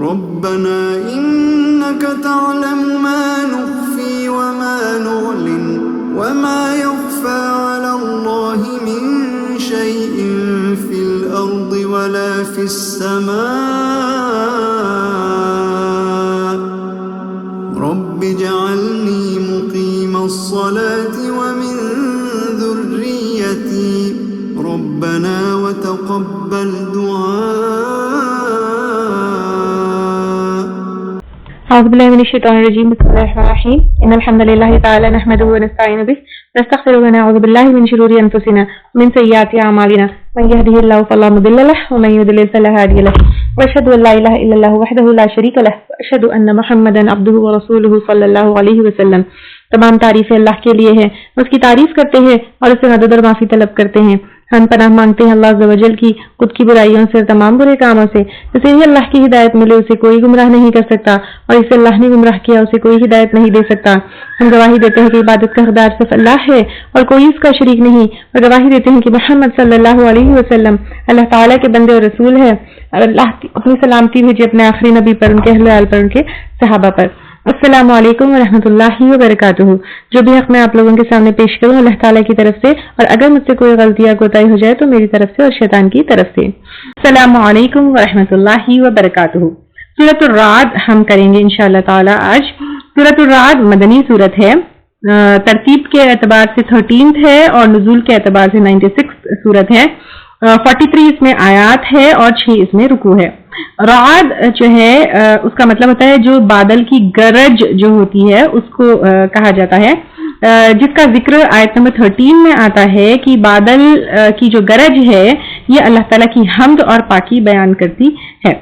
ربنا إنك تعلم ما نخفي وما نعلن وما يخفى على الله من شيء في الأرض ولا في السماء رب اجعلني مقيم الصلاة ومن ذريتي ربنا وتقبل دعاء. أعوذ بالله من الشيطان الرجيم. بسم الله الرحمن الرحيم. إن الحمد لله تعالى نحمده ونستعين به ونستغفره ونعوذ بالله من شرور أنفسنا ومن سيئات أعمالنا من يهده الله فلا مضل له ومن يضلل فلا هادي له وأشهد أن لا إله إلا الله وحده لا شريك له وأشهد أن محمدا عبده ورسوله صلی اللہ علیہ وسلم. تمام تعریفیں اللہ کے لیے ہیں، اس کی تعریف کرتے ہیں اور اس سے مدد اور معافی طلب کرتے ہیں. ہم پناہ مانگتے ہیں اللہ عز و جل کی خود کی برائیوں سے، تمام برے کاموں سے. جسے ہی اللہ کی ہدایت ملے اسے کوئی گمراہ نہیں کر سکتا، اور اسے اللہ نے گمراہ کیا اسے کوئی ہدایت نہیں دے سکتا. ہم گواہی دیتے ہیں کہ عبادت کا حقدار صرف اللہ ہے اور کوئی اس کا شریک نہیں، اور گواہی دیتے ہیں کہ محمد صلی اللہ علیہ وسلم اللہ تعالیٰ کے بندے اور رسول ہے. اور اللہ اپنی سلامتی بھیجے اپنے آخری نبی پر، ان کے اہل ویال پر، ان کے صحابہ پر. السلام علیکم ورحمۃ اللہ وبرکاتہ. جو بھی حق میں آپ لوگوں کے سامنے پیش کروں اللہ تعالیٰ کی طرف سے، اور اگر مجھ سے کوئی غلطی یا کوتاہی ہو جائے تو میری طرف سے اور شیطان کی طرف سے. السلام علیکم ورحمۃ اللہ وبرکاتہ. سورۃ الرعد ہم کریں گے انشاءاللہ تعالیٰ آج. سورۃ الرعد مدنی سورت ہے، ترتیب کے اعتبار سے 13 ہے اور نزول کے اعتبار سے 96 سورت ہے. 43 اس میں آیات ہے اور 6 اس میں رکوع ہے. رعد جو ہے اس کا مطلب ہوتا ہے جو بادل کی گرج جو ہوتی ہے اس کو کہا جاتا ہے، جس کا ذکر آیت نمبر 13 میں آتا ہے کہ بادل کی جو گرج ہے یہ اللہ تعالیٰ کی حمد اور پاکی بیان کرتی ہے.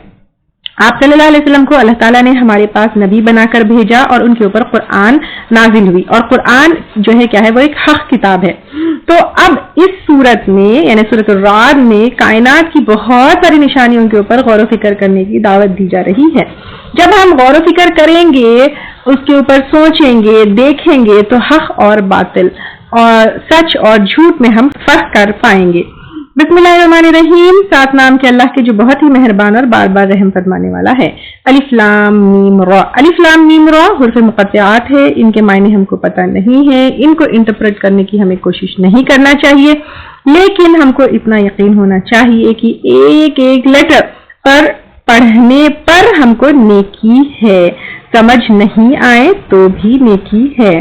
آپ صلی اللہ علیہ وسلم کو اللہ تعالیٰ نے ہمارے پاس نبی بنا کر بھیجا اور ان کے اوپر قرآن نازل ہوئی، اور قرآن جو ہے کیا ہے وہ ایک حق کتاب ہے. تو اب اس صورت میں یعنی سورۃ الرعد میں کائنات کی بہت ساری نشانیوں کے اوپر غور و فکر کرنے کی دعوت دی جا رہی ہے. جب ہم غور و فکر کریں گے، اس کے اوپر سوچیں گے، دیکھیں گے تو حق اور باطل اور سچ اور جھوٹ میں ہم فرق کر پائیں گے. بسم اللہ الرحمن الرحیم. 7 نام کے اللہ کے جو بہت ہی مہربان اور بار بار رحم فرمانے والا ہے. الف لام میم را. الف لام میم را حروف مقطعات ہے، ان کے معنی ہم کو پتہ نہیں ہے، ان کو انٹرپریٹ کرنے کی ہمیں کوشش نہیں کرنا چاہیے، لیکن ہم کو اتنا یقین ہونا چاہیے کہ ایک ایک لیٹر پر پڑھنے پر ہم کو نیکی ہے، سمجھ نہیں آئے تو بھی نیکی ہے.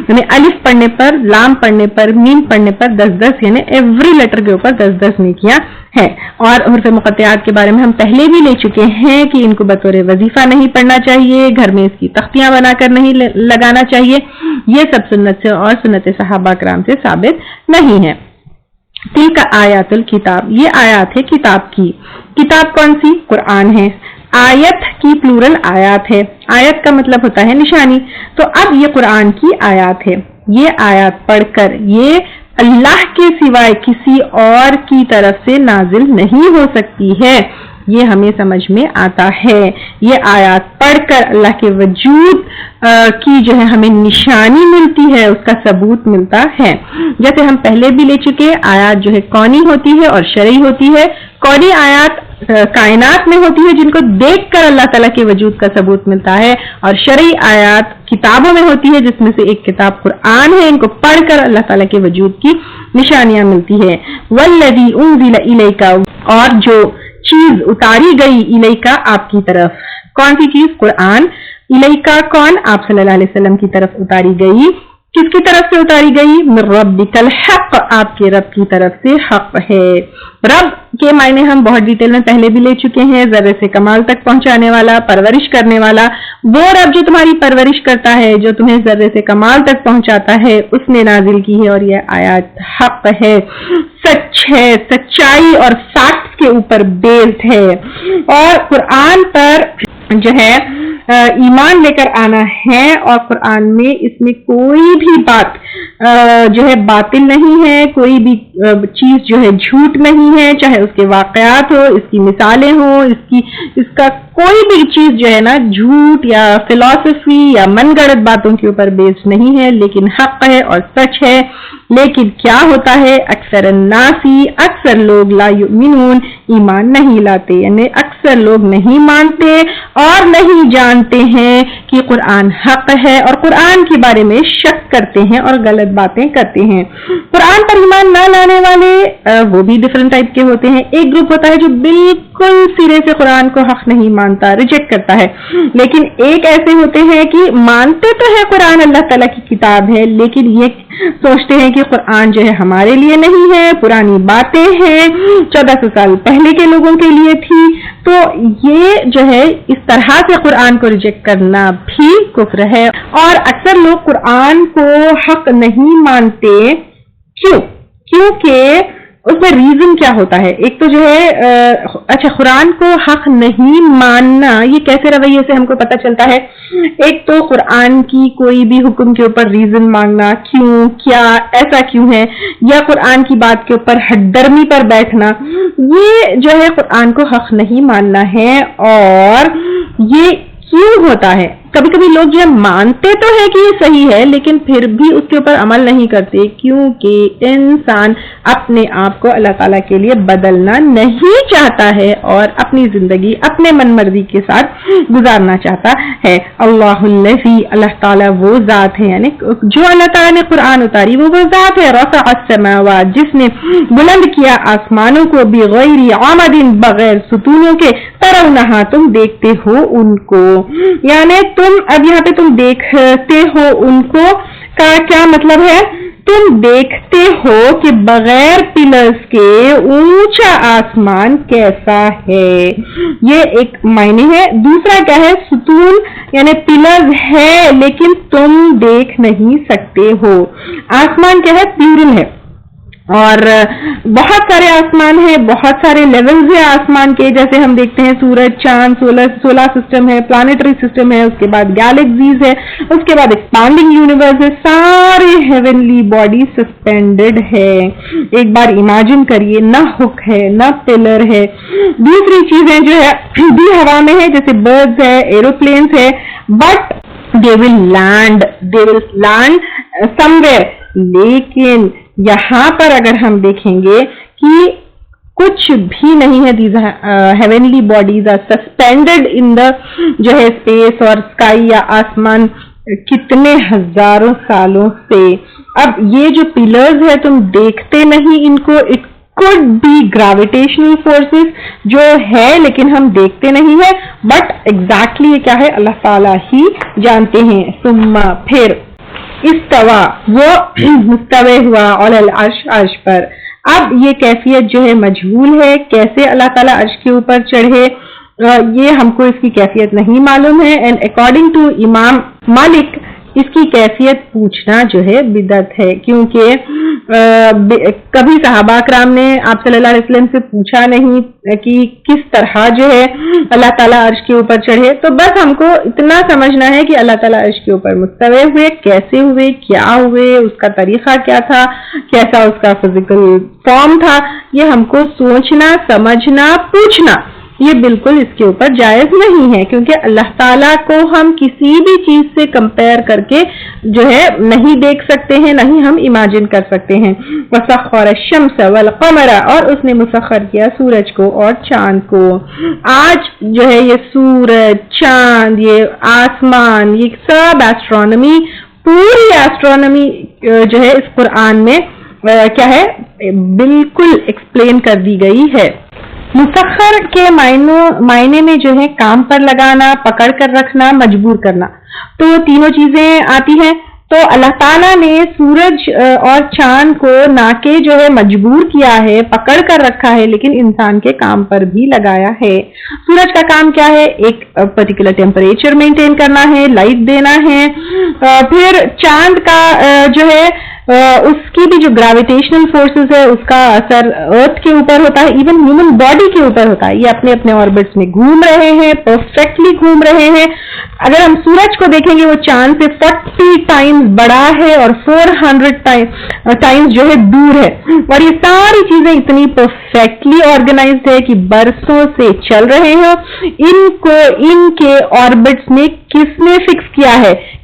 یعنی الف پڑھنے پر، لام پڑھنے پر، میم پڑھنے پر 10-10 یعنی ایوری لیٹر کے اوپر 10-10 نیکیاں ہیں. اور حروف مقطعات کے بارے میں ہم پہلے بھی لے چکے ہیں کہ ان کو بطور وظیفہ نہیں پڑھنا چاہیے، گھر میں اس کی تختیاں بنا کر نہیں لگانا چاہیے. یہ سب سنت سے اور سنت صحابہ کرام سے ثابت نہیں ہے. تلک آیات الکتاب، یہ آیات ہے کتاب کی. کتاب کون سی؟ قرآن ہے. آیت کی پلورل آیات ہے. آیت کا مطلب ہوتا ہے نشانی. تو اب یہ قرآن کی آیات ہے. یہ آیات پڑھ کر یہ اللہ کے سوائے کسی اور کی طرف سے نازل نہیں ہو سکتی ہے، یہ ہمیں سمجھ میں آتا ہے. یہ آیات پڑھ کر اللہ کے وجود کی جو ہے ہمیں نشانی ملتی ہے، اس کا ثبوت ملتا ہے. جیسے ہم پہلے بھی لے چکے، آیات جو ہے کونی ہوتی ہے اور شرعی ہوتی ہے. کونی آیات کائنات میں ہوتی ہے جن کو دیکھ کر اللہ تعالیٰ کے وجود کا ثبوت ملتا ہے، اور شرعی آیات کتابوں میں ہوتی ہے جس میں سے ایک کتاب قرآن ہے، ان کو پڑھ کر اللہ تعالیٰ کے وجود کی نشانیاں ملتی ہے. والذی انزل الیک، اور جو چیز اتاری گئی الیکا آپ کی طرف. کون سی چیز؟ قرآن. الیکا کون؟ آپ صلی اللہ علیہ وسلم کی طرف اتاری گئی. کس کی طرف سے اتاری گئی؟ من ربک الحق، آپ کے رب کی طرف سے حق ہے. رب کے معنی ہم بہت ڈیٹیل میں پہلے بھی لے چکے ہیں. ذرے سے کمال تک پہنچانے والا، پرورش کرنے والا. وہ رب جو تمہاری پرورش کرتا ہے، جو تمہیں ذرے سے کمال تک پہنچاتا ہے، اس نے نازل کی ہے. اور یہ آیات حق ہے، سچ ہے، سچائی اور فیکٹس کے اوپر بیسڈ ہے. اور قرآن پر جو ہے ایمان لے کر آنا ہے، اور قرآن میں اس میں کوئی بھی بات جو ہے باطل نہیں ہے، کوئی بھی چیز جو ہے جھوٹ نہیں ہے، چاہے اس کے واقعات ہو، اس کی مثالیں ہوں، اس کا کوئی بھی چیز جو ہے نا جھوٹ یا فلسفی یا من گڑت باتوں کے اوپر بیس نہیں ہے، لیکن حق ہے اور سچ ہے. لیکن کیا ہوتا ہے اکثر الناسی اکثر لوگ لا یؤمنون ایمان نہیں لاتے، یعنی اکثر لوگ نہیں مانتے اور نہیں جانتے ہیں کہ قرآن حق ہے اور قرآن کے بارے میں شک کرتے ہیں اور غلط باتیں کرتے ہیں۔ قرآن پر ایمان نہ لانے والے وہ بھی ڈفرنٹ ٹائپ کے ہوتے ہیں۔ ایک گروپ ہوتا ہے جو بالکل سرے سے قرآن کو حق نہیں مانتا، ریجیکٹ کرتا ہے، لیکن ایک ایسے ہوتے ہیں کہ مانتے تو ہے قرآن اللہ تعالیٰ کی کتاب ہے، لیکن یہ سوچتے ہیں کہ قرآن جو ہے ہمارے لیے نہیں ہے، پرانی باتیں ہیں، 1400 سال پہلے کے لوگوں کے لیے تھی۔ تو یہ جو ہے اس طرح سے قرآن کو ریجیکٹ کرنا بھی کفر ہے۔ اور اکثر لوگ قرآن کو حق نہیں مانتے، کیونکہ اس میں ریزن کیا ہوتا ہے؟ ایک تو جو ہے اچھا قرآن کو حق نہیں ماننا یہ کیسے رویے سے ہم کو پتہ چلتا ہے؟ ایک تو قرآن کی کوئی بھی حکم کے اوپر ریزن مانگنا، کیوں، کیا، ایسا کیوں ہے، یا قرآن کی بات کے اوپر ہٹ درمی پر بیٹھنا، یہ جو ہے قرآن کو حق نہیں ماننا ہے۔ اور یہ کیوں ہوتا ہے؟ کبھی کبھی لوگ جو مانتے تو ہے کہ یہ صحیح ہے لیکن پھر بھی اس کے اوپر عمل نہیں کرتے، کیونکہ انسان اپنے آپ کو اللہ تعالیٰ کے لیے بدلنا نہیں چاہتا ہے اور اپنی زندگی اپنے من مرضی کے ساتھ گزارنا چاہتا ہے۔ اللہ الذی، اللہ تعالیٰ وہ ذات ہے، یعنی جو اللہ تعالیٰ نے قرآن اتاری وہ ذات ہے، رفع السماوات، جس نے بلند کیا آسمانوں کو، بغیر عمد، بغیر ستونوں کے، ترونہا، تم دیکھتے ہو ان کو، یعنی اب یہاں پہ تم دیکھتے ہو ان کو کا کیا مطلب ہے؟ تم دیکھتے ہو کہ بغیر پلرز کے اونچا آسمان کیسا ہے، یہ ایک معنی ہے۔ دوسرا کیا ہے؟ ستون، یعنی پلرز ہے لیکن تم دیکھ نہیں سکتے ہو۔ آسمان کیا ہے؟ پلورل ہے، اور بہت سارے آسمان ہیں، بہت سارے لیولز ہیں آسمان کے، جیسے ہم دیکھتے ہیں سورج، چاند، سولر سسٹم ہے، پلانیٹری سسٹم ہے، اس کے بعد گیلیکسیز ہے، اس کے بعد ایکسپانڈنگ یونیورس ہے، سارے ہیونلی باڈی سسپینڈڈ ہے۔ ایک بار امیجن کریے، نہ ہک ہے نہ پلر ہے۔ دوسری چیزیں جو ہے بھی ہوا میں ہے، جیسے برڈز ہے، ایروپلینس ہے، but they will land somewhere، لیکن یہاں پر اگر ہم دیکھیں گے کہ کچھ بھی نہیں ہے، these heavenly bodies are suspended in the جو ہے اسپیس اور اسکائی یا آسمان کتنے ہزاروں سالوں سے۔ اب یہ جو پلرز ہے تم دیکھتے نہیں ان کو، it could be gravitational forces جو ہے لیکن ہم دیکھتے نہیں ہیں، بٹ ایگزیکٹلی یہ کیا ہے اللہ تعالیٰ ہی جانتے ہیں۔ ثم، پھر، استوا، وہ مستوی ہوا، علی العرش، عرش پر۔ اب یہ کیفیت جو ہے مجہول ہے، کیسے اللہ تعالیٰ عرش کے اوپر چڑھے یہ ہم کو اس کی کیفیت نہیں معلوم ہے، اینڈ اکارڈنگ ٹو امام مالک اس کی کیفیت پوچھنا جو ہے بدعت ہے، کیونکہ کبھی صحابہ کرام نے آپ صلی اللہ علیہ وسلم سے پوچھا نہیں کہ کس طرح جو ہے اللہ تعالیٰ عرش کے اوپر چڑھے، تو بس ہم کو اتنا سمجھنا ہے کہ اللہ تعالیٰ عرش کے اوپر مستوی ہوئے، کیسے ہوئے، کیا ہوئے، اس کا طریقہ کیا تھا، کیسا اس کا فزیکل فارم تھا، یہ ہم کو سوچنا، سمجھنا، پوچھنا یہ بالکل اس کے اوپر جائز نہیں ہے، کیونکہ اللہ تعالیٰ کو ہم کسی بھی چیز سے کمپیئر کر کے جو ہے نہیں دیکھ سکتے ہیں، نہیں ہم امیجن کر سکتے ہیں۔ وَسَخَّرَ الشَّمْسَ وَالْقَمَرَ، اور اس نے مسخر کیا سورج کو اور چاند کو۔ آج جو ہے یہ سورج، چاند، یہ آسمان، یہ سب ایسٹرونومی، پوری ایسٹرونومی جو ہے اس قرآن میں کیا ہے بالکل ایکسپلین کر دی گئی ہے۔ مسخر کے معنی میں جو ہے کام پر لگانا، پکڑ کر رکھنا، مجبور کرنا، تو تینوں چیزیں آتی ہیں۔ تو اللہ تعالیٰ نے سورج اور چاند کو نہ کہ جو ہے مجبور کیا ہے، پکڑ کر رکھا ہے، لیکن انسان کے کام پر بھی لگایا ہے۔ سورج کا کام کیا ہے؟ ایک پرٹیکولر ٹیمپریچر مینٹین کرنا ہے، لائٹ دینا ہے۔ پھر چاند کا جو ہے اس کی بھی جو گریویٹیشنل فورسز ہے اس کا اثر ارتھ کے اوپر ہوتا ہے، ایون ہیومن باڈی کے اوپر ہوتا ہے۔ یہ اپنے اپنے آربٹس میں گھوم رہے ہیں، پرفیکٹلی گھوم رہے ہیں۔ اگر ہم سورج کو دیکھیں گے وہ چاند سے 40 ٹائمز بڑا ہے اور 400 ٹائمز جو ہے دور ہے، اور یہ ساری چیزیں اتنی پرفیکٹلی آرگنائزڈ ہے کہ برسوں سے چل رہے ہیں۔ ان کو ان کے آربٹس میں کس نے فکس کیا ہے؟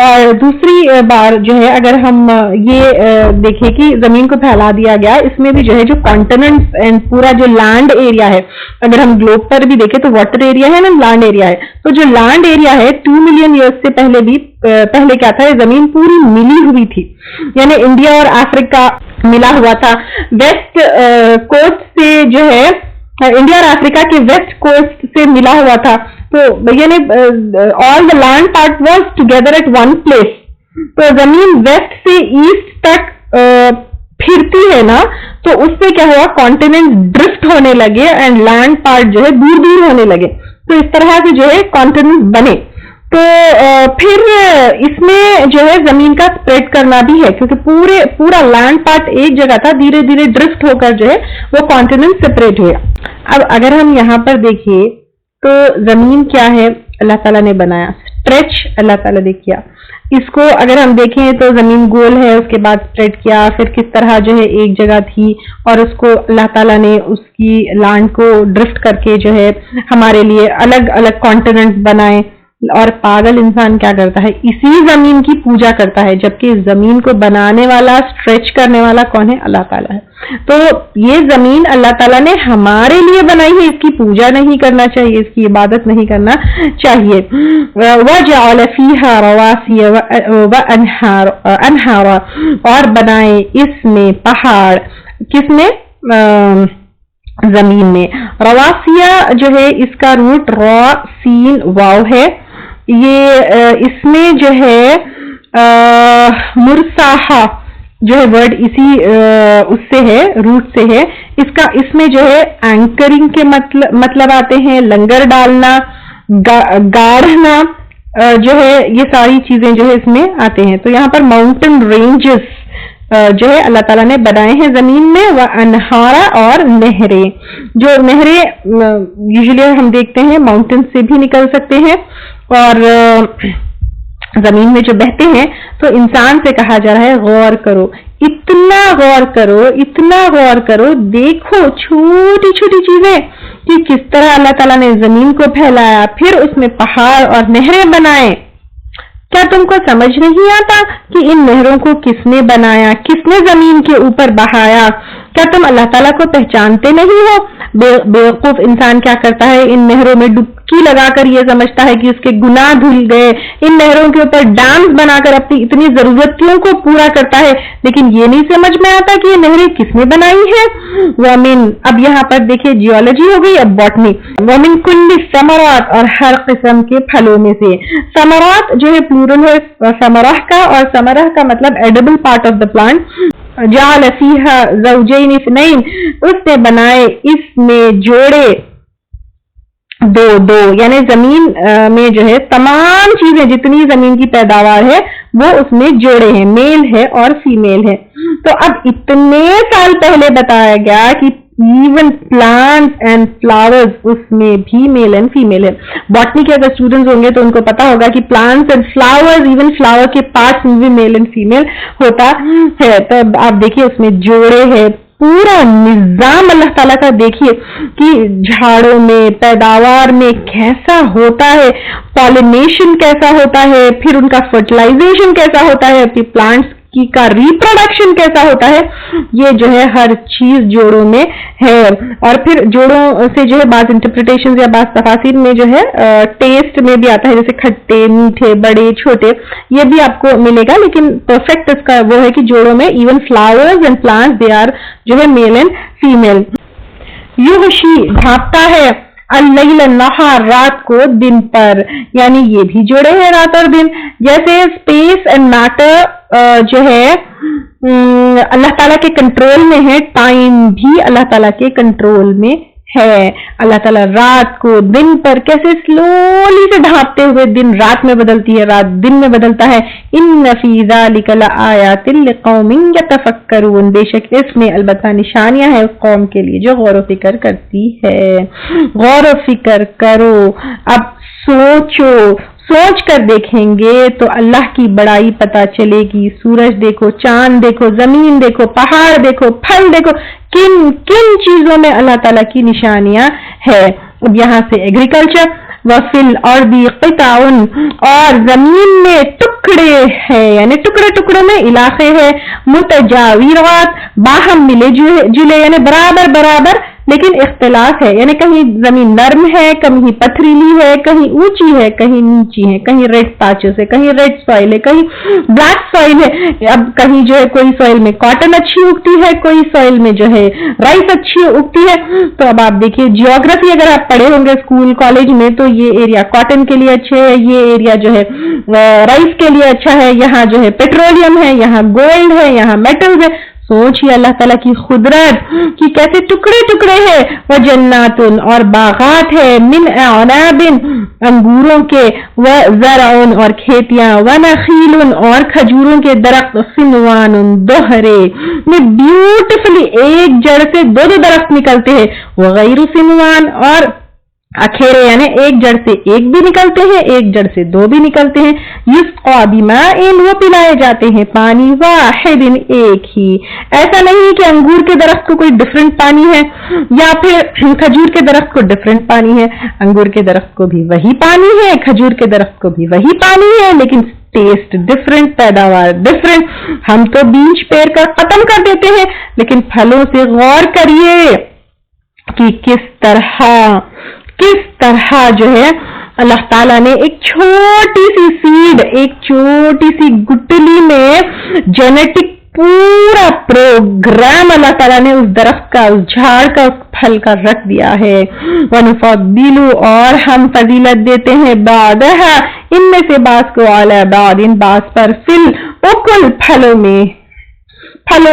اور دوسری بار جو ہے اگر ہم یہ دیکھیں کہ زمین کو پھیلا دیا گیا، اس میں بھی جو ہے جو کانٹیننٹس اینڈ پورا جو لینڈ ایریا ہے، اگر ہم گلوب پر بھی دیکھیں تو واٹر ایریا ہے نا، لینڈ ایریا ہے، تو جو لینڈ ایریا ہے 2 ملین ایئرس سے پہلے کیا تھا، یہ زمین پوری ملی ہوئی تھی، یعنی انڈیا اور افریقہ ملا ہوا تھا، ویسٹ کوسٹ سے جو ہے انڈیا اور افریقہ کے ویسٹ کوسٹ سے ملا ہوا تھا، تو یعنی all the land part was together at one place. تو زمین ویسٹ سے ایسٹ تک پھرتی ہے نا، تو اس سے کیا ہوا، کانٹیننٹ ڈرفٹ ہونے لگے اینڈ لینڈ پارٹ جو ہے دور دور ہونے لگے، تو اس طرح سے جو ہے کانٹیننٹ بنے. تو پھر اس میں جو ہے زمین کا اسپریڈ کرنا بھی ہے، کیونکہ پورا لینڈ پارٹ ایک جگہ تھا، دھیرے دھیرے ڈرفٹ ہو کر جو ہے وہ کانٹیننٹ سپریٹ ہوئے. اب اگر ہم یہاں پر دیکھیں تو زمین کیا ہے، اللہ تعالیٰ نے بنایا، اسٹریچ اللہ تعالیٰ نے کیا اس کو. اگر ہم دیکھیں تو زمین گول ہے، اس کے بعد اسپریڈ کیا، پھر کس طرح جو ہے ایک جگہ تھی اور اس کو اللہ تعالیٰ نے اس کی لینڈ کو ڈرفٹ کر کے جو ہے ہمارے لیے الگ الگ کانٹیننٹ بنائے. اور پاگل انسان کیا کرتا ہے، اسی زمین کی پوجا کرتا ہے، جبکہ زمین کو بنانے والا، اسٹریچ کرنے والا کون ہے، اللہ تعالیٰ ہے. تو یہ زمین اللہ تعالیٰ نے ہمارے لیے بنائی ہے، اس کی پوجا نہیں کرنا چاہیے، اس کی عبادت نہیں کرنا چاہیے. وَجَعَلَ فِيهَا رَوَاسِيَ وَأَنْهَارًا، اور بنائے اس میں پہاڑ، کس میں، زمین میں. رواسیہ جو ہے اس کا روٹ را سین واو ہے، یہ اس میں جو ہے مرساحہ جو ہے ورڈ اسی اس سے ہے، روٹ سے ہے. اس میں جو ہے اینکرنگ کے مطلب آتے ہیں، لنگر ڈالنا، گاڑنا جو ہے، یہ ساری چیزیں جو ہے اس میں آتے ہیں. تو یہاں پر ماؤنٹین رینجز جو ہے اللہ تعالیٰ نے بنائے ہیں زمین میں. وہ انہارا، اور نہریں، جو نہریں یوزلی ہم دیکھتے ہیں ماؤنٹین سے بھی نکل سکتے ہیں اور زمین میں جو بہتے ہیں. تو انسان سے کہا جا رہا ہے غور کرو، اتنا غور کرو، اتنا غور کرو، دیکھو چھوٹی چھوٹی چیزیں کہ کس طرح اللہ تعالیٰ نے زمین کو پھیلایا، پھر اس میں پہاڑ اور نہریں بنائے. کیا تم کو سمجھ نہیں آتا کہ ان نہروں کو کس نے بنایا، کس نے زمین کے اوپر بہایا؟ کیا تم اللہ تعالیٰ کو پہچانتے نہیں ہو؟ بیوقوف انسان کیا کرتا ہے، ان نہروں میں ڈبکی لگا کر یہ سمجھتا ہے کہ اس کے گناہ دھل گئے، ان نہروں کے اوپر ڈیمز بنا کر اپنی اتنی ضرورتوں کو پورا کرتا ہے، لیکن یہ نہیں سمجھ میں آتا کہ یہ نہریں کس نے بنائی ہیں. وَمِن، اب یہاں پر دیکھیں جیولوجی ہو گئی، اب باٹنی. وَمِن كُلِّ الثَّمَرَاتِ، اور ہر قسم کے پھلوں میں سے. ثمرات جو ہے پلورل ہے ثمرہ کا، اور ثمرہ کا مطلب edible part of the plant. جعل فیہا زوجین اثنین، اس نے بنائے اس میں جوڑے دو، یعنی زمین میں جو ہے تمام چیزیں جتنی زمین کی پیداوار ہے وہ اس میں جوڑے ہیں، میل ہے اور فیمیل ہے. تو اب اتنے سال پہلے بتایا گیا کہ ایون پلانٹس اینڈ فلاورز اس میں بھی میل اینڈ فیمیل ہے. باٹنی کے اگر اسٹوڈنٹس ہوں گے تو ان کو پتا ہوگا کہ plants and flowers, even flower کے پارٹس میں بھی میل اینڈ فیمیل ہوتا ہے. تو آپ دیکھیے اس میں جوڑے ہے، پورا نظام اللہ تعالیٰ کا دیکھیے کہ جھاڑوں میں، پیداوار میں کیسا ہوتا ہے، پالینیشن کیسا ہوتا ہے، پھر ان کا فرٹیلائزیشن کیسا ہوتا ہے، پھر پلانٹس کا ریپروڈکشن کیسا ہوتا ہے. یہ جو ہے ہر چیز جوڑوں میں ہے. اور پھر جوڑوں سے جو ہے بعض انٹرپریٹیشن یا بعض تفاسیر میں جو ہے ٹیسٹ میں بھی آتا ہے، جیسے کھٹے، میٹھے، بڑے، چھوٹے، یہ بھی آپ کو ملے گا. لیکن پرفیکٹ اس کا وہ ہے کہ جوڑوں میں even flowers and plants they are جو ہے میل اینڈ فیمیل. یغشی، ڈھانپتا ہے، اللیل النہار، رات کو دن پر، یعنی یہ بھی جوڑے ہیں رات اور دن. جیسے اسپیس اینڈ میٹر جو ہے اللہ تعالیٰ کے کنٹرول میں ہے، ٹائم بھی اللہ تعالیٰ کے کنٹرول میں ہے. اللہ تعالیٰ رات کو دن پر کیسے سلولی سے ڈھانپتے ہوئے دن رات میں بدلتی ہے، رات دن میں بدلتا ہے. ان فی ذلک لآیات لقوم یتفکرون، بے شک اس میں البتہ نشانیاں ہیں اس قوم کے لیے جو غور و فکر کرتی ہے. غور و فکر کرو، اب سوچو، سوچ کر دیکھیں گے تو اللہ کی بڑائی پتہ چلے گی. سورج دیکھو، چاند دیکھو، زمین دیکھو، پہاڑ دیکھو، پھل دیکھو، کن کن چیزوں میں اللہ تعالیٰ کی نشانیاں ہے. اب یہاں سے ایگریکلچر، وفی الارض قطع اور زمین میں ٹکڑے ہیں یعنی ٹکڑے ٹکڑوں میں علاقے ہیں متجاورات باہم ملے جلے یعنی برابر برابر لیکن اختلاف ہے یعنی کہیں زمین نرم ہے کہیں پتھریلی ہے کہیں اونچی ہے کہیں نیچی ہے کہیں ریڈ پاچز ہے کہیں ریڈ سوائل ہے کہیں بلیک سوائل ہے اب کہیں جو ہے کوئی سوائل میں کاٹن اچھی اگتی ہے کوئی سوائل میں جو ہے رائس اچھی اگتی ہے تو اب آپ دیکھیے جیوگرافی اگر آپ پڑھے ہوں گے اسکول کالج میں تو یہ ایریا کاٹن کے لیے اچھے ہے یہ ایریا جو ہے رائس کے لیے اچھا ہے یہاں جو ہے پیٹرولیم ہے یہاں گولڈ ہے یہاں میٹلز ہے سوچیے اللہ تعالیٰ کی قدرت کہ کیسے ٹکڑے ٹکڑے ہیں وہ جناتن اور باغات ہے من اعناب انگوروں کے وہ زرعن اور کھیتیاں وہ نخیل اور کھجوروں کے درخت سنوان دوہرے میں بیوٹیفلی ایک جڑ سے دو درخت نکلتے ہیں وہ غیر سنوان اور اکھیرے یعنی ایک جڑ سے ایک بھی نکلتے ہیں ایک جڑ سے دو بھی نکلتے ہیں یسقا بماء وہ پلائے جاتے ہیں پانی واحد ایک ہی ایسا نہیں کہ انگور کے درخت کو کوئی ڈفرینٹ پانی ہے یا پھر کھجور کے درخت کو ڈفرینٹ پانی ہے انگور کے درخت کو بھی وہی پانی ہے کھجور کے درخت کو بھی وہی پانی ہے لیکن ٹیسٹ ڈفرینٹ پیداوار ڈفرینٹ ہم تو بیج پیر کر ختم کر دیتے ہیں لیکن پھلوں سے غور کریے کہ کس طرح جو ہے اللہ تعالیٰ نے ایک چھوٹی سی سیڈ ایک چھوٹی سی گٹلی میں جینیٹک پورا پروگرام اللہ تعالیٰ نے اس درخت کا اس جھاڑ کا اس پھل کا رکھ دیا ہے وَنُفَضِّلُ اور ہم فضیلت دیتے ہیں بعدها ان میں سے بعض کو علی بعض ان بعض پر فل اکل پھلوں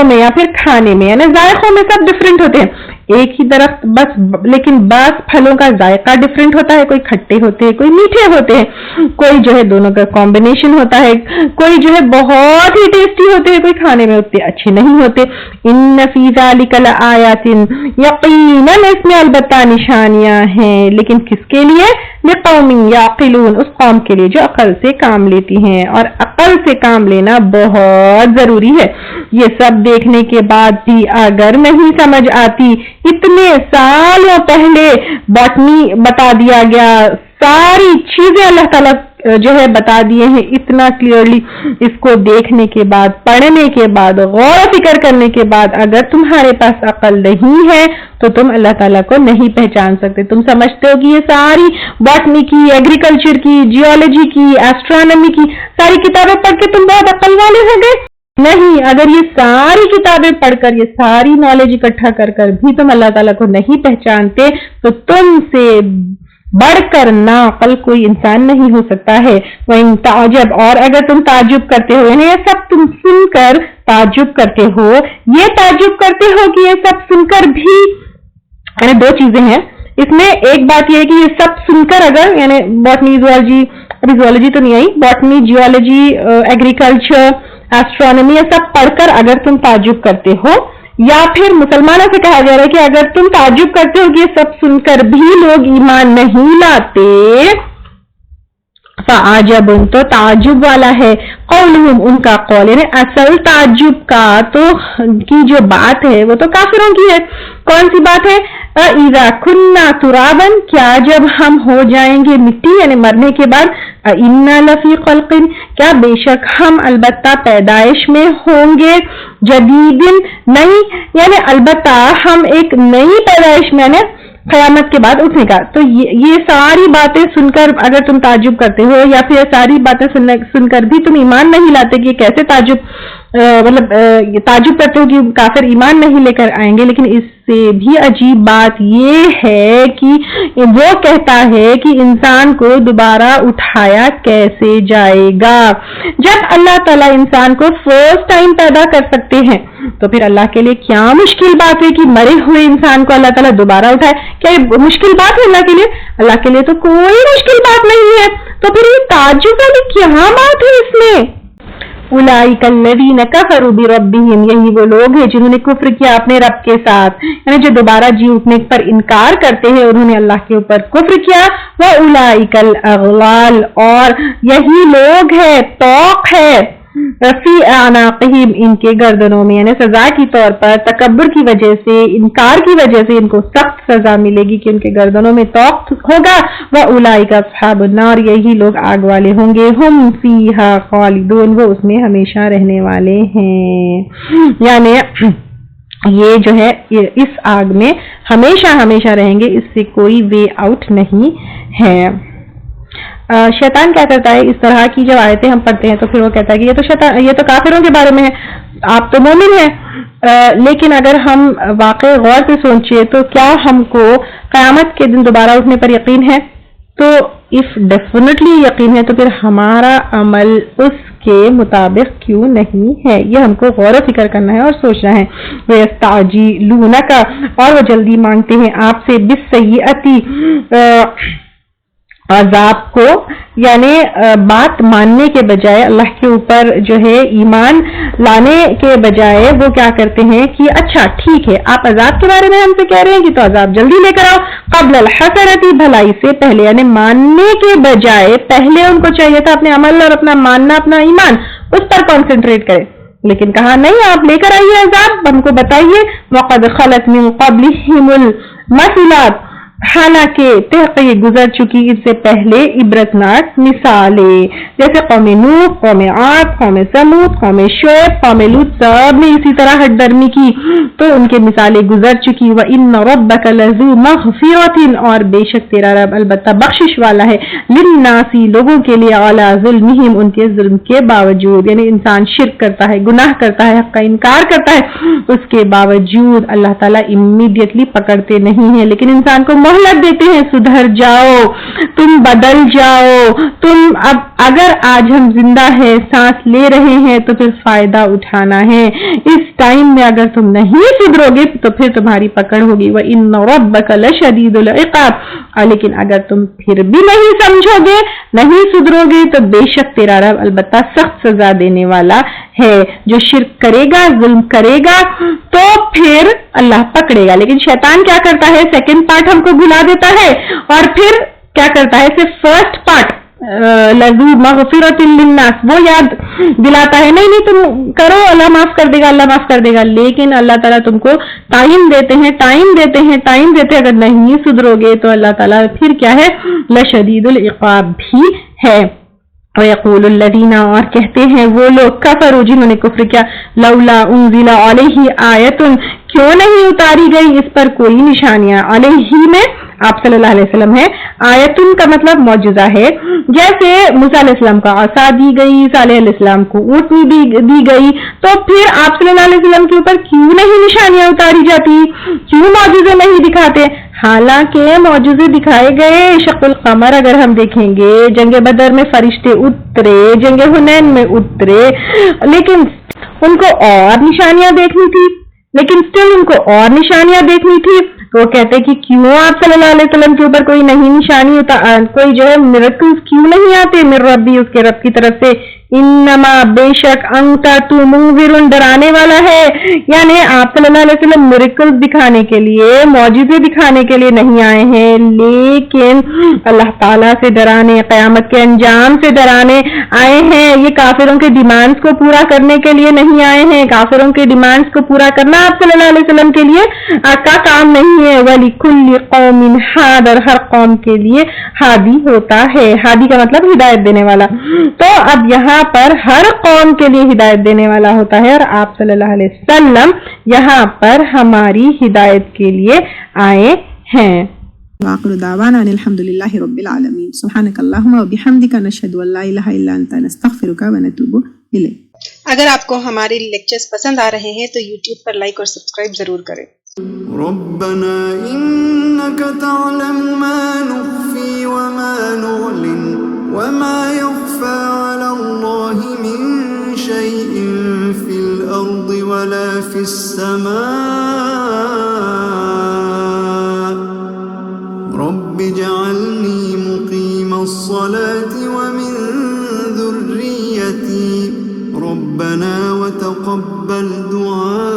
میں یا پھر کھانے میں یعنی ذائقوں میں سب ڈفرینٹ ہوتے ہیں ایک ہی درخت بس لیکن بعض پھلوں کا ذائقہ ڈفرینٹ ہوتا ہے کوئی کھٹے ہوتے ہیں کوئی میٹھے ہوتے ہیں کوئی جو ہے دونوں کا کمبینیشن ہوتا ہے کوئی جو ہے بہت ہی ٹیسٹی ہوتے ہیں کوئی کھانے میں اتنے اچھے نہیں ہوتے ان فی ذلک لآیات یقیناً اس میں البتہ نشانیاں ہیں لیکن کس کے لیے لقوم یعقلون اس قوم کے لیے جو عقل سے کام لیتی ہیں اور عقل سے کام لینا بہت ضروری ہے یہ سب دیکھنے کے بعد بھی اگر نہیں سمجھ آتی اتنے سالوں پہلے باٹنی بتا دیا گیا ساری چیزیں اللہ تعالیٰ جو ہے بتا دیے ہیں اتنا کلیئرلی اس کو دیکھنے کے بعد پڑھنے کے بعد غور و فکر کرنے کے بعد اگر تمہارے پاس عقل نہیں ہے تو تم اللہ تعالیٰ کو نہیں پہچان سکتے تم سمجھتے ہو کہ یہ ساری باٹنی کی ایگریکلچر کی جیولوجی کی ایسٹرونومی کی ساری کتابیں پڑھ کے تم بہت عقل والے ہو گئے نہیں اگر یہ ساری کتابیں پڑھ کر یہ ساری نالج اکٹھا کر کر بھی تم اللہ تعالیٰ کو نہیں پہچانتے تو تم سے بڑھ کر ناعقل کوئی انسان نہیں ہو سکتا ہے وَإِن تَعْجَبْ اور اگر تم تعجب کرتے ہو یعنی یہ سب تم سن کر تعجب کرتے ہو یہ تعجب کرتے ہو کہ یہ سب سن کر بھی یعنی دو چیزیں ہیں اس میں ایک بات یہ ہے کہ یہ سب سن کر اگر یعنی باٹنی زوالوجی ابھی زوالوجی تو نہیں آئی باٹنی جیولوجی ایگریکلچر ایسٹرونومی یہ سب پڑھ کر اگر تم تعجب کرتے ہو یا پھر مسلمانوں سے کہا جا رہا ہے کہ اگر تم تعجب کرتے ہو کہ یہ سب سن کر بھی لوگ ایمان نہیں لاتے فعجب تو تعجب والا ہے قولہم ان کا قول یعنی اصل تعجب کا تو کی جو بات ہے وہ تو کافروں کی ہے کون سی بات ہے اذا کننا ترابا کیا جب ہم ہو جائیں گے مٹی یعنی مرنے کے بعد انا لفی خلق کیا بے شک ہم البتہ پیدائش میں ہوں گے جدید نئی یعنی البتہ ہم ایک نئی پیدائش میں یعنی قیامت کے بعد اٹھنے کا تو یہ ساری باتیں سن کر اگر تم تعجب کرتے ہو یا پھر ساری باتیں سن کر بھی تم ایمان نہیں لاتے کہ کیسے تعجب مطلب تعجب کرتے ہو کہ کافر ایمان نہیں لے کر آئیں گے لیکن اس سے بھی عجیب بات یہ ہے کہ وہ کہتا ہے کہ انسان کو دوبارہ اٹھایا کیسے جائے گا جب اللہ تعالیٰ انسان کو فرسٹ ٹائم پیدا کر سکتے ہیں تو پھر اللہ کے لیے کیا مشکل بات ہے کہ مرے ہوئے انسان کو اللہ تعالیٰ دوبارہ اٹھائے کیا یہ مشکل بات ہے اللہ کے لیے تو کوئی مشکل بات نہیں ہے تو پھر یہ تعجب والی کیا بات ہے اس میں اولئک الذین کفروا بربہم یہی وہ لوگ ہیں جنہوں نے کفر کیا اپنے رب کے ساتھ یعنی جو دوبارہ جی اٹھنے پر انکار کرتے ہیں انہوں نے اللہ کے اوپر کفر کیا وَأُولَئِكَ الْأَغْلَالُ اور یہی لوگ ہے توق ہے فی اعناقہم ان کے گردنوں میں، یعنی سزا کی طور پر تکبر کی وجہ سے، انکار کی وجہ سے ان کو سخت سزا ملے گی کہ ان کے گردنوں میں طوق ہوگا. واولئک اصحاب النار، یہی لوگ آگ والے ہوں گے. ہم فیہا خالدون، وہ اس میں ہمیشہ رہنے والے ہیں. یعنی یہ جو ہے اس آگ میں ہمیشہ ہمیشہ رہیں گے، اس سے کوئی وے آؤٹ نہیں ہے. شیطان کیا کرتا ہے، اس طرح کی جب آیتیں ہم پڑھتے ہیں تو پھر وہ کہتا ہے کہ یہ تو کافروں کے بارے میں ہے، آپ تو مومن ہیں. لیکن اگر ہم واقع غور سے سوچیں تو کیا ہم کو قیامت کے دن دوبارہ اٹھنے پر یقین ہے؟ تو اف ڈیفینیٹلی یقین ہے تو پھر ہمارا عمل اس کے مطابق کیوں نہیں ہے؟ یہ ہم کو غور و فکر کرنا ہے اور سوچنا ہے. وَيَسْتَعْجِلُونَكَ، اور وہ جلدی مانگتے ہیں آپ سے، بِالسَّيِّئَةِ، عذاب کو، یعنی بات ماننے کے بجائے، اللہ کے اوپر جو ہے ایمان لانے کے بجائے وہ کیا کرتے ہیں کہ اچھا ٹھیک ہے آپ عذاب کے بارے میں ہم سے کہہ رہے ہیں کہ تو عذاب جلدی لے کر آؤ. قبل الحسنۃ، بھلائی سے پہلے، یعنی ماننے کے بجائے پہلے ان کو چاہیے تھا اپنے عمل اور اپنا ماننا، اپنا ایمان، اس پر کنسنٹریٹ کرے. لیکن کہا نہیں، آپ لے کر آئیے عذاب، ہم کو بتائیے. وَقَدْ خَلَتْ مِن قَبْلِهِمُ الْمَثُلَاتُ، حالانکہ تحقیق گزر چکی اس سے پہلے عبرتناک مثالیں، جیسے قوم نوح، قوم عاد، قوم سمود، قوم شعیب، قوم لوط، سب نے اسی طرح ہٹ درمی کی تو ان کے مثالیں گزر چکی. وَإِنَّ رَبَّكَ لَذُو مَغْفِرَةٍ، اور بے شک تیرا رب البتہ بخشش والا ہے، لِلنَّاسِ، لوگوں کے لیے، عَلَى ظُلْمِهِمْ، ان کے ظلم کے باوجود. یعنی انسان شرک کرتا ہے، گناہ کرتا ہے، حق کا انکار کرتا ہے، اس کے باوجود اللہ تعالیٰ امیڈیٹلی پکڑتے نہیں ہیں، لیکن انسان کو مہلت دیتے ہیں، سدھر جاؤ، تم بدل جاؤ. تم اب اگر آج ہم زندہ ہیں، سانس لے رہے ہیں تو پھر فائدہ اٹھانا ہے. اس ٹائم میں اگر تم نہیں سدھرو گے تو پھر تمہاری پکڑ ہوگی. وَإِنَّ رَبَّكَ لَشَدِيدُ الْعِقَابِ، لیکن اگر تم پھر بھی نہیں سمجھو گے، نہیں سدھرو گے تو بے شک تیرا رب البتہ سخت سزا دینے والا ہے. جو شرک کرے گا، ظلم کرے گا تو پھر اللہ پکڑے گا. لیکن شیطان کیا کرتا ہے، سیکنڈ پارٹ ہم کو بھلا دیتا ہے اور پھر کیا کرتا ہے، صرف فرسٹ پارٹ لذو مغفرۃ للناس وہ یاد دلاتا ہے. نہیں تم کرو، اللہ معاف کر دے گا، اللہ معاف کر دے گا. لیکن اللہ تعالیٰ تم کو ٹائم دیتے ہیں، اگر نہیں سدھرو گے تو اللہ تعالیٰ پھر کیا ہے، لشدید العقاب بھی ہے. وَيَقُولُ الَّذِينَ، اور کہتے ہیں وہ لوگ، کفروا، جنہوں نے کفر کیا، لولا انزل علیہ آیۃ، کیوں نہیں اتاری گئی اس پر کوئی نشانیاں. علیہ میں آپ صلی اللہ علیہ وسلم ہے، آیتن کا مطلب معجزہ ہے. جیسے موسیٰ علیہ السلام کا عصا دی گئی، صالح علیہ السلام کو اونٹنی دی گئی، تو پھر آپ صلی اللہ علیہ وسلم کے اوپر کیوں نہیں نشانیاں اتاری جاتی، کیوں معجزے نہیں دکھاتے؟ حالانکہ معجزے دکھائے گئے. شق القمر اگر ہم دیکھیں گے، جنگ بدر میں فرشتے اترے، جنگ حنین میں اترے، لیکن ان کو اور نشانیاں دیکھنی تھی، لیکن سٹل ان کو اور نشانیاں دیکھنی تھی. وہ کہتے کہ کیوں آپ صلی اللہ علیہ وسلم کے اوپر کوئی نہیں نشانی کوئی جو ہے میریکلز کیوں نہیں آتے؟ من ربی، اس کے رب کی طرف سے. انما، بے شک، انت، تو منذر، ڈرانے والا ہے. یعنی آپ صلی اللہ علیہ وسلم میریکلز دکھانے کے لیے، معجزے دکھانے کے لیے نہیں آئے ہیں، لیکن اللہ تعالیٰ سے ڈرانے، قیامت کے انجام سے ڈرانے آئے ہیں. یہ کافروں کے ڈیمانڈز کو پورا کرنے کے لیے نہیں آئے ہیں. کافروں کے ڈیمانڈز کو پورا کرنا آپ صلی اللہ علیہ وسلم کے لیے کا کام نہیں ہے. وَلِكُلِّ قَوْمٍ ہَادٍ، اور ہر قوم کے لیے ہادی ہوتا ہے. ہادی کا مطلب ہدایت دینے والا. تو اب یہاں پر ہر قوم کے لیے ہدایت دینے والا ہوتا ہے، اور آپ صلی اللہ علیہ وسلم یہاں پر ہماری ہدایت کے لیے آئے ہیں. وآخر دعوانا ان الحمد للہ رب العالمین. سبحانک اللہم وبحمدک، نشہد ان لا الہ الا انت، نستغفرک ونتوب الیک. اگر آپ کو ہمارے لیکچرز پسند آ رہے ہیں تو یوٹیوب پر لائک اور سبسکرائب ضرور کریں. ربنا إنك تعلم ما نخفي وما نعلن وما يخفى على الله من شيء في الأرض ولا في السماء. رب اجعلني مقيم الصلاة ومن ذريتي ربنا وتقبل دعاء.